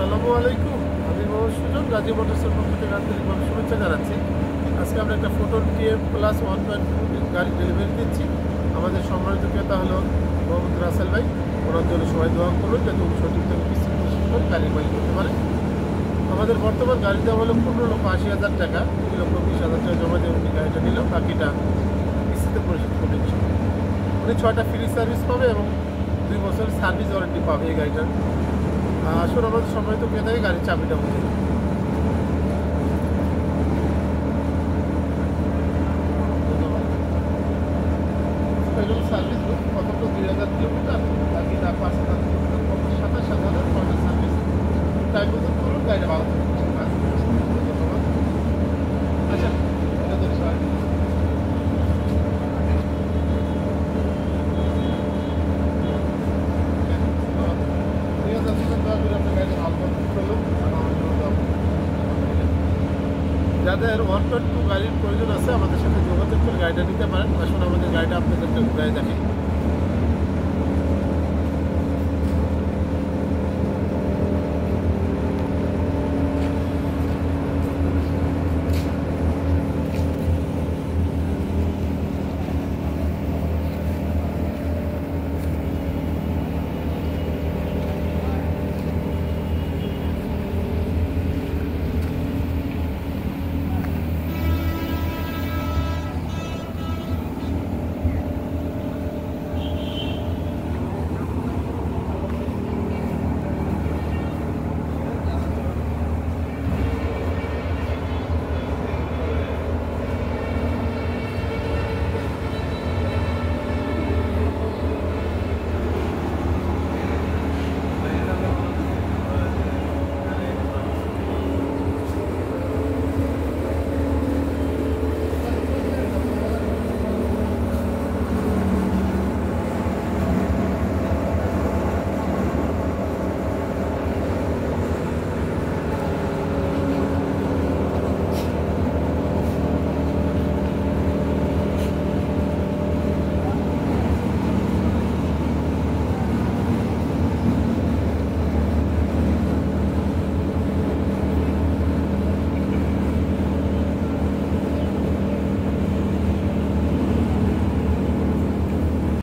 আসসালামু আলাইকুম। আমি মোহাম্মদ সুজন, গাজী মোটরসের পক্ষ থেকে আন্তরিকভাবে শুভেচ্ছা জানাচ্ছি। আজকে আমরা একটা ফোটন টিএম প্লাস 1.2 গাড়ি ডেলিভারি দিচ্ছি। আমাদের সম্মানিত ক্রেতা হলো মোহাম্মদ রাসেল ভাই। ওনার জন্য সবাই দোয়া করুন যাতে উনি সঠিকভাবে কিস্তি পরিশোধ করে গাড়ির মালিক করতে পারে। আমাদের বর্তমান গাড়ির দাম হলো 15,80,000 টাকা। 2,20,000 টাকা জমা দিয়ে উনি গাড়িটা নিল, বাকিটা কিস্তিতে পরিশোধ করবে। উনি 6টা ফ্রি সার্ভিস পাবে এবং 2 বছরের সার্ভিস ওয়ারেন্টি পাবে এই গাড়িটার। আসুন আমাদের সম্মানিত ক্রেতাকে গাড়ির চাবিটা বুঝে সার্ভিস বুক প্রথমটা 2,000 কিলোমিটার, বাকিটা 5,000 কিলোমিটার, 27,000 6টা সার্ভিস টাইম মতন করুন, গাড়িটা ভালো থাকবে। ধন্যবাদ। আচ্ছা, এটা ধরে সার্ভিস 2,000 দয়া করে আপনার গাড়িটা ভালো করুন। যাদের 1.2 গাড়ির প্রয়োজন আছে আমাদের সাথে যোগাযোগ করে গাড়িটা নিতে পারেন। আসলে আমাদের গাড়িটা আপনাদেরকে ঘুরাই দেখে।